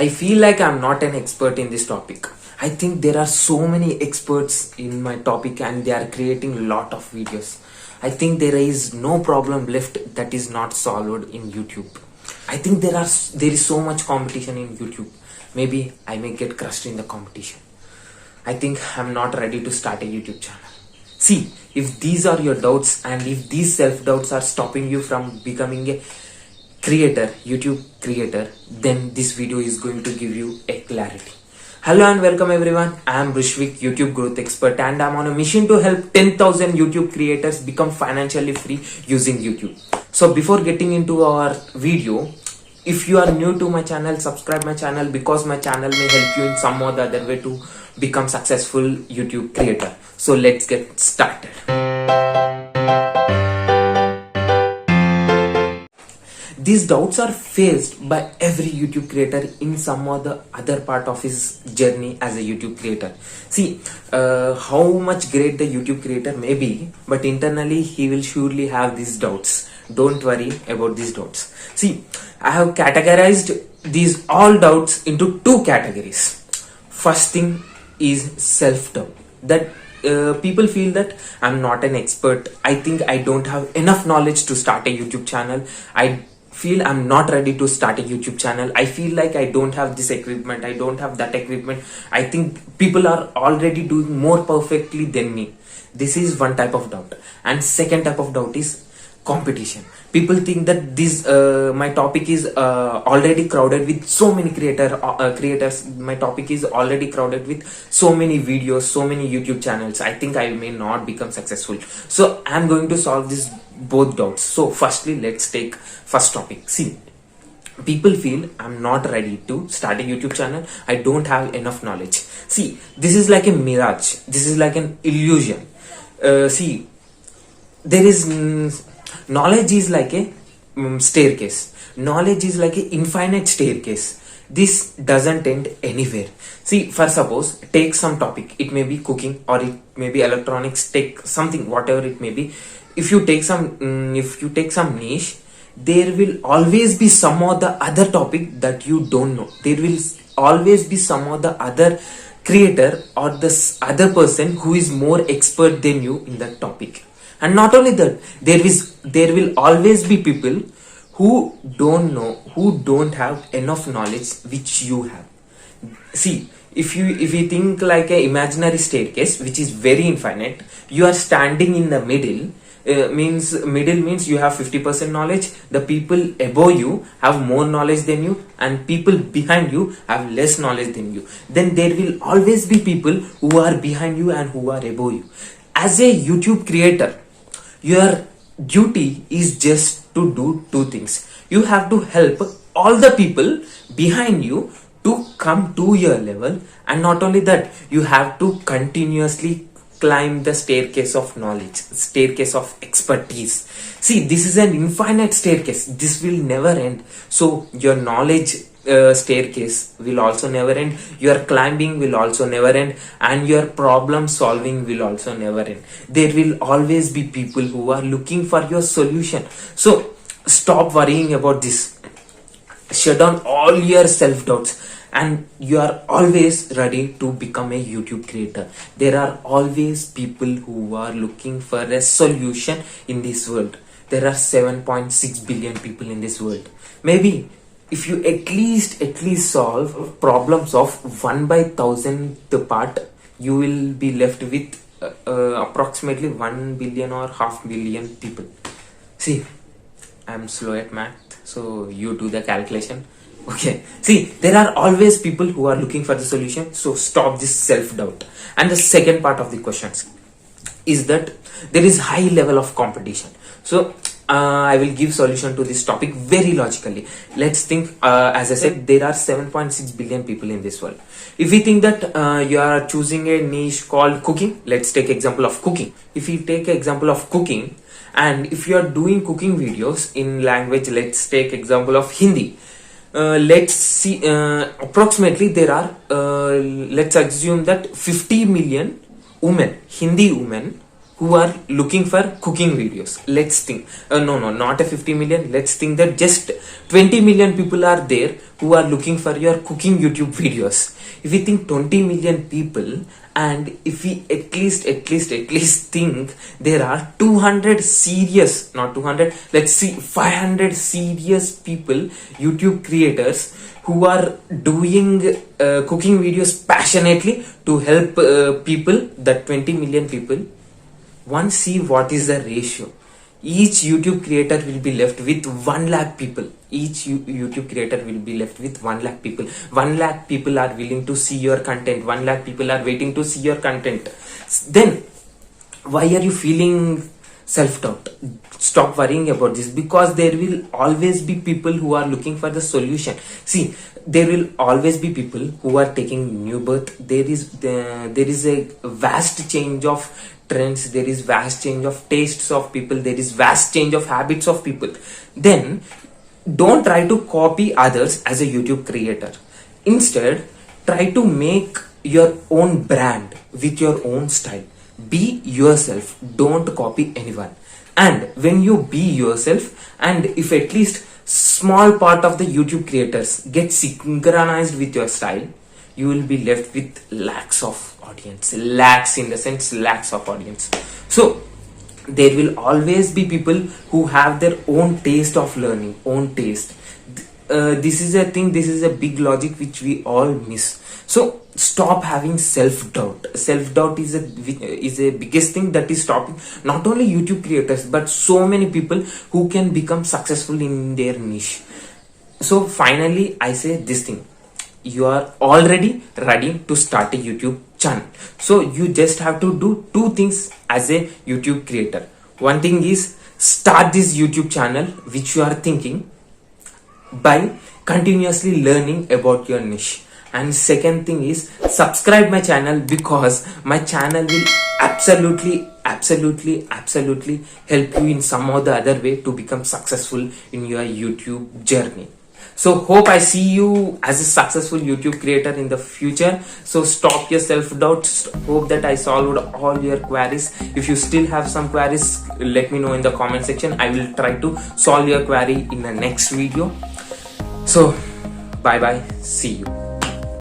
I feel like I'm not an expert in this topic. I think there are so many experts in my topic and they are creating a lot of videos. I think there is no problem left that is not solved in YouTube. I think there is so much competition in YouTube. Maybe I may get crushed in the competition. I think I'm not ready to start a YouTube channel. See, if these are your doubts and if these self-doubts are stopping you from becoming a YouTube creator, then this video is going to give you a clarity. Hello and welcome everyone. I am Brishvik, YouTube growth expert, and I'm on a mission to help 10,000 YouTube creators become financially free using YouTube. So before getting into our video, if you are new to my channel, subscribe my channel because my channel may help you in some or the other way to become successful YouTube creator. So let's get started. These doubts are faced by every YouTube creator in some or the other part of his journey as a YouTube creator. See, how much great the YouTube creator may be, but internally he will surely have these doubts. Don't worry about these doubts. See, I have categorized these all doubts into two categories. First thing is self-doubt. That people feel that I'm not an expert. I think I don't have enough knowledge to start a YouTube channel. I feel I'm not ready to start a YouTube channel. I feel like I don't have this equipment, I don't have that equipment. I think people are already doing more perfectly than me. This is one type of doubt. And second type of doubt is competition. People think that this my topic is already crowded with so many creators. My topic is already crowded with so many videos, so many YouTube channels. I think I may not become successful. So I'm going to solve this both doubts. So firstly, let's take first topic. See, people feel I'm not ready to start a YouTube channel. I don't have enough knowledge. See, this is like a mirage. This is like an illusion. See, there is knowledge is like a staircase. Knowledge is like an infinite staircase. This doesn't end anywhere. See, for suppose, take some topic. It may be cooking or it may be electronics. Take something, whatever it may be. If you take some niche, there will always be some or the other topic that you don't know. There will always be some or the other creator or the other person who is more expert than you in that topic. And not only that, there will always be people who don't know, who don't have enough knowledge which you have. See, if you think like an imaginary staircase which is very infinite, you are standing in the middle. Middle means you have 50% knowledge. The people above you have more knowledge than you, and people behind you have less knowledge than you. Then there will always be people who are behind you and who are above you. As a YouTube creator, your duty is just to do two things. You have to help all the people behind you to come to your level, and not only that, you have to continuously climb the staircase of knowledge, staircase of expertise. See, this is an infinite staircase. This will never end. So your knowledge staircase will also never end. Your climbing will also never end, and your problem solving will also never end. There will always be people who are looking for your solution. So stop worrying about this. Shut down all your self-doubts, and you are always ready to become a YouTube creator. There are always people who are looking for a solution in this world. There are 7.6 billion people in this world. Maybe if you at least solve problems of 1 by 1,000th part, you will be left with approximately 1 billion or half billion people. See, I'm slow at math, so you do the calculation. Okay, see, there are always people who are looking for the solution. So stop this self-doubt. And the second part of the questions is that there is high level of competition. So I will give solution to this topic very logically. Let's think, as I said, there are 7.6 billion people in this world. If we think that you are choosing a niche called cooking, let's take example of cooking. If we take example of cooking, and if you are doing cooking videos in language, let's take example of Hindi. Let's see, approximately there are let's assume that 50 million women, Hindi women, who are looking for cooking videos. Let's think, no, not a 50 million. Let's think that just 20 million people are there who are looking for your cooking YouTube videos. If we think 20 million people, and if we at least think there are 200 serious, not 200, let's see, 500 serious people, YouTube creators, who are doing cooking videos passionately to help people, that 20 million people. Once see what is the ratio. Each YouTube creator will be left with 1 lakh people. Each YouTube creator will be left with 1 lakh people. 1 lakh people are willing to see your content. 1 lakh people are waiting to see your content. Then why are you feeling self-doubt? Stop worrying about this, because there will always be people who are looking for the solution. See, there will always be people who are taking new birth. There is a vast change of trends, there is vast change of tastes of people, there is vast change of habits of people. Then don't try to copy others as a YouTube creator. Instead, try to make your own brand with your own style. Be yourself, don't copy anyone. And when you be yourself, and if at least small part of the YouTube creators get synchronized with your style, you will be left with lakhs of audience. Lakhs in the sense, lakhs of audience. So there will always be people who have their own taste of learning, own taste. This is a thing, this is a big logic which we all miss. So stop having self-doubt. Self-doubt is a biggest thing that is stopping not only YouTube creators but so many people who can become successful in their niche. So finally I say this thing: you are already ready to start a YouTube channel. So you just have to do 2 things as a YouTube creator. One thing is start this YouTube channel which you are thinking by continuously learning about your niche. And second thing is subscribe my channel, because my channel will absolutely help you in some or the other way to become successful in your YouTube journey. So hope I see you as a successful YouTube creator in the future. So stop your self-doubt. Hope that I solved all your queries. If you still have some queries, let me know in the comment section. I will try to solve your query in the next video. So bye bye, see you.